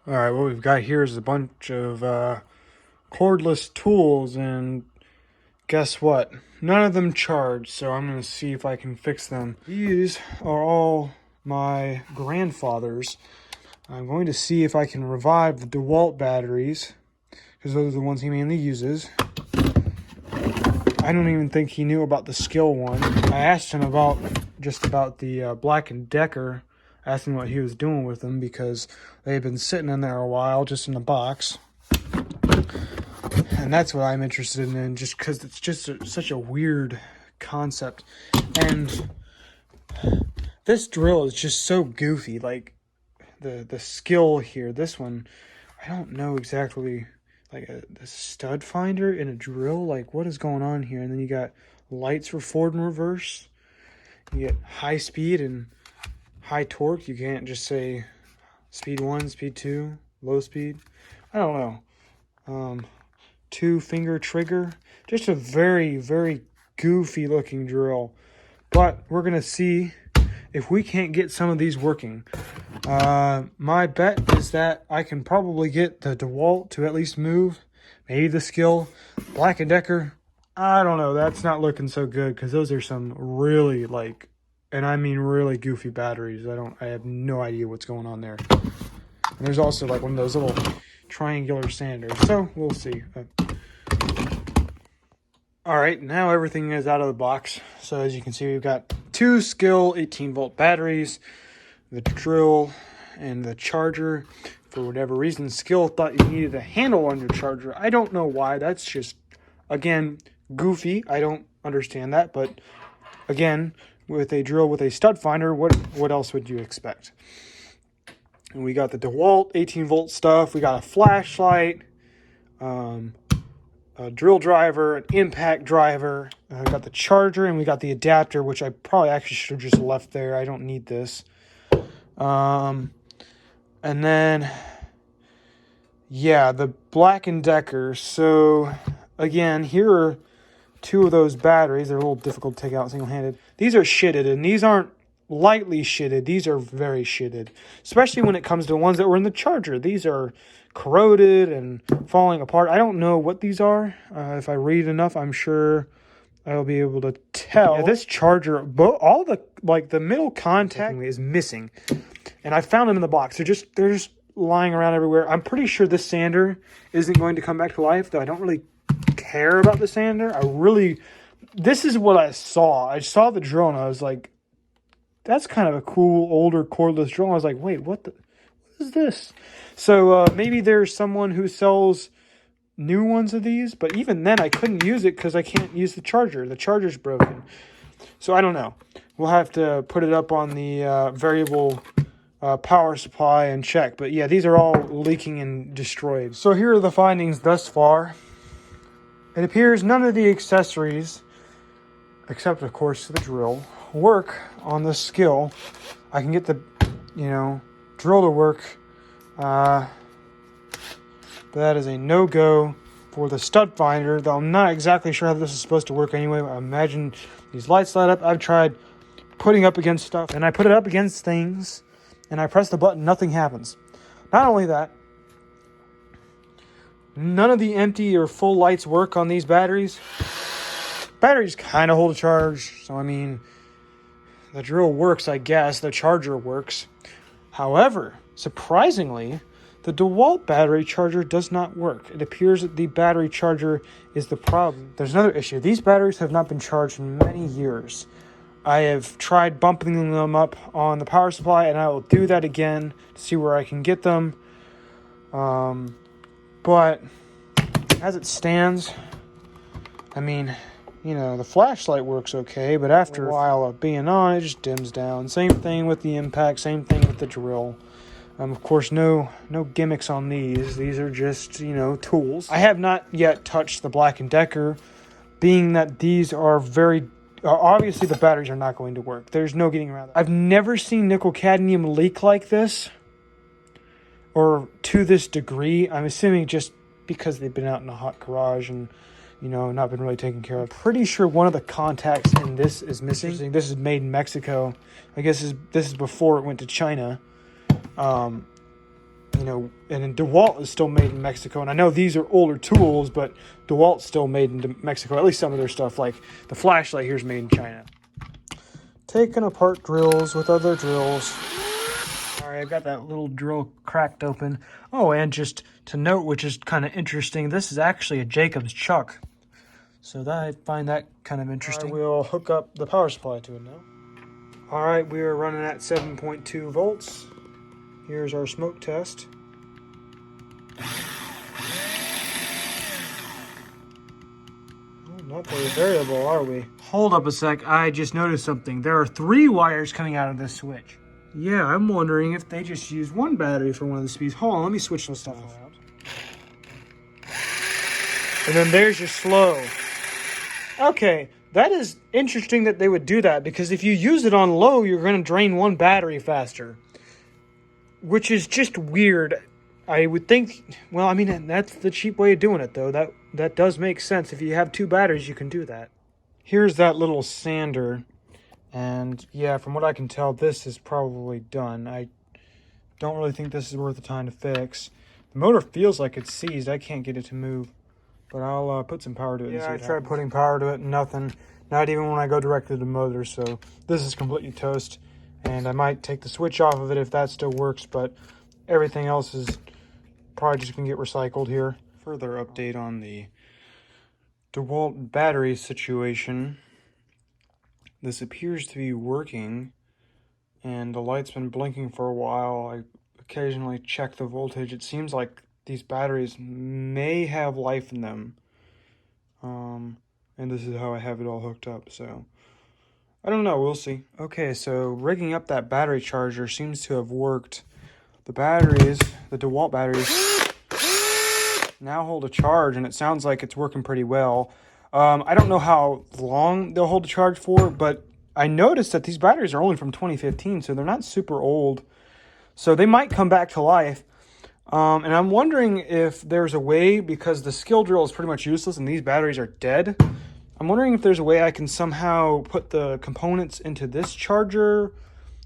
All right, what we've got here is a bunch of cordless tools, and guess what? None of them charge, so I'm going to see if I can fix them. These are all my grandfather's. I'm going to see if I can revive the DeWalt batteries, because those are the ones he mainly uses. I don't even think he knew about the skill one. I asked him about the Black & Decker. Asking what he was doing with them because they had been sitting in there a while just in a box, and that's what I'm interested in, just because it's just such a weird concept. And this drill is just so goofy. Like the skill here, this one, I don't know exactly, like the stud finder in a drill, like what is going on here? And then you got lights for forward and reverse. You get high speed and high torque. You can't just say speed 1, speed 2, low speed. I don't know. 2-finger trigger. Just a very, very goofy looking drill. But we're going to see if we can't get some of these working. My bet is that I can probably get the DeWalt to at least move. Maybe the skill. Black & Decker, I don't know. That's not looking so good because those are some really and I mean really goofy batteries. I have no idea what's going on there. And there's also like one of those little triangular sanders. So we'll see. All right, now everything is out of the box. So as you can see, we've got 2 skill 18-volt batteries, the drill, and the charger. For whatever reason, skill thought you needed a handle on your charger. I don't know why. That's just, again, goofy. I don't understand that. But again, with a drill with a stud finder, what else would you expect? And we got the DeWalt 18-volt stuff. We got a flashlight, a drill driver, an impact driver. We got the charger, and we got the adapter, which I probably actually should have just left there. I don't need this. And then, yeah, the Black & Decker. So, again, here are 2 of those batteries. They're a little difficult to take out single-handed. These are shitted, and these aren't lightly shitted. These are very shitted, especially when it comes to the ones that were in the charger. These are corroded and falling apart. I don't know what these are. If I read enough, I'm sure I'll be able to tell. Yeah, this charger, all the middle contact is missing, and I found them in the box. They're just lying around everywhere. I'm pretty sure this sander isn't going to come back to life, though I don't really care about the sander. This is what I saw. I saw the drill and I was like, that's kind of a cool older cordless drill. And I was like, wait, what is this? So maybe there's someone who sells new ones of these, but even then I couldn't use it because I can't use the charger. The charger's broken. So I don't know. We'll have to put it up on the variable power supply and check. But yeah, these are all leaking and destroyed. So here are the findings thus far. It appears none of the accessories, except of course the drill, work on this skill. I can get the, drill to work, but that is a no-go for the stud finder, though I'm not exactly sure how this is supposed to work anyway. I imagine these lights light up. I've tried putting up against stuff, and I put it up against things, and I press the button, nothing happens. Not only that, none of the empty or full lights work on these batteries. Batteries kind of hold a charge, so I mean, the drill works, I guess. The charger works. However, surprisingly, the DeWalt battery charger does not work. It appears that the battery charger is the problem. There's another issue. These batteries have not been charged in many years. I have tried bumping them up on the power supply, and I will do that again to see where I can get them. But as it stands, I mean, the flashlight works okay, but after a while of being on, it just dims down. Same thing with the impact, same thing with the drill. Of course, no gimmicks on these. These are just, tools. I have not yet touched the Black & Decker, being that these are very... obviously, the batteries are not going to work. There's no getting around that. I've never seen nickel-cadmium leak like this, or to this degree. I'm assuming just because they've been out in a hot garage and, not been really taken care of. Pretty sure one of the contacts in this is missing. This is made in Mexico. I guess this is before it went to China. you know, and DeWalt is still made in Mexico. And I know these are older tools, but DeWalt's still made in Mexico. At least some of their stuff, like the flashlight here, is made in China. Taking apart drills with other drills. All right, I've got that little drill cracked open. Oh, and just to note, which is kind of interesting, this is actually a Jacobs chuck. So that, I find that kind of interesting. We'll hook up the power supply to it now. All right, we are running at 7.2 volts. Here's our smoke test. Oh, not very variable, are we? Hold up a sec, I just noticed something. There are 3 wires coming out of this switch. Yeah, I'm wondering if they just use one battery for one of the speeds. Hold on, let me switch this stuff out. And then there's your slow. Okay, that is interesting that they would do that, because if you use it on low, you're going to drain one battery faster. Which is just weird. I would think, well, I mean, that's the cheap way of doing it, though. That does make sense. If you have 2 batteries, you can do that. Here's that little sander. And yeah, from what I can tell, this is probably done. I don't really think this is worth the time to fix. The motor feels like it's seized. I can't get it to move. But I'll put some power to it. Yeah, I tried putting power to it, nothing. Not even when I go directly to the motor. So this is completely toast. And I might take the switch off of it if that still works. But everything else is probably just going to get recycled here. Further update on the DeWalt battery situation. This appears to be working. And the light's been blinking for a while. I occasionally check the voltage. It seems like these batteries may have life in them. And this is how I have it all hooked up, so I don't know, we'll see. Okay, so rigging up that battery charger seems to have worked. The batteries, the DeWalt batteries, now hold a charge, and it sounds like it's working pretty well. I don't know how long they'll hold a charge for, but I noticed that these batteries are only from 2015, so they're not super old. So they might come back to life. And I'm wondering if there's a way, because the skill drill is pretty much useless and these batteries are dead. I'm wondering if there's a way I can somehow put the components into this charger,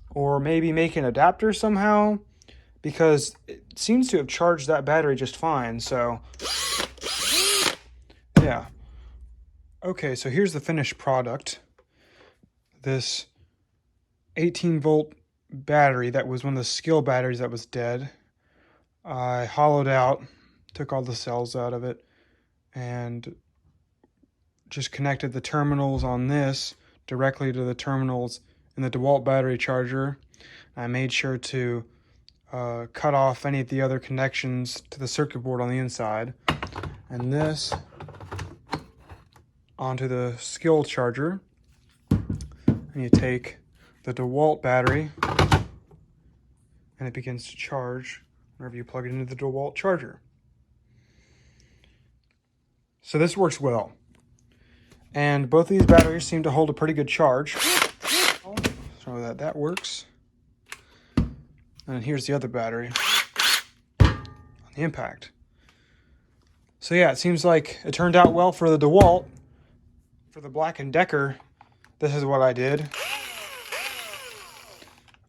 or maybe make an adapter somehow, because it seems to have charged that battery just fine. So yeah. Okay, so here's the finished product. This 18-volt battery that was one of the skill batteries that was dead. I hollowed out, took all the cells out of it, and just connected the terminals on this directly to the terminals in the DeWalt battery charger. I made sure to cut off any of the other connections to the circuit board on the inside. And this onto the skill charger. And you take the DeWalt battery, and it begins to charge whenever you plug it into the DeWalt charger. So this works well. And both of these batteries seem to hold a pretty good charge. So that works. And here's the other battery on the impact. So yeah, it seems like it turned out well for the DeWalt. For the Black & Decker, this is what I did.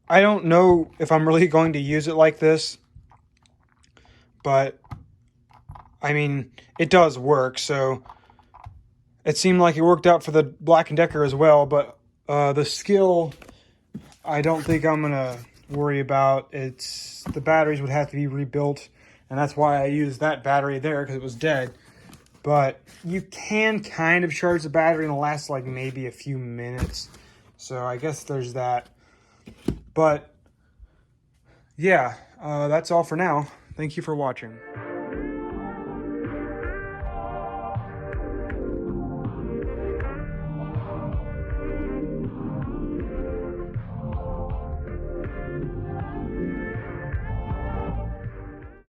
I don't know if I'm really going to use it like this, but I mean, it does work, so it seemed like it worked out for the Black & Decker as well, but the skill, I don't think I'm going to worry about. The batteries would have to be rebuilt, and that's why I used that battery there, because it was dead. But you can kind of charge the battery and it'll last like maybe a few minutes. So I guess there's that. But yeah, that's all for now. Thank you for watching.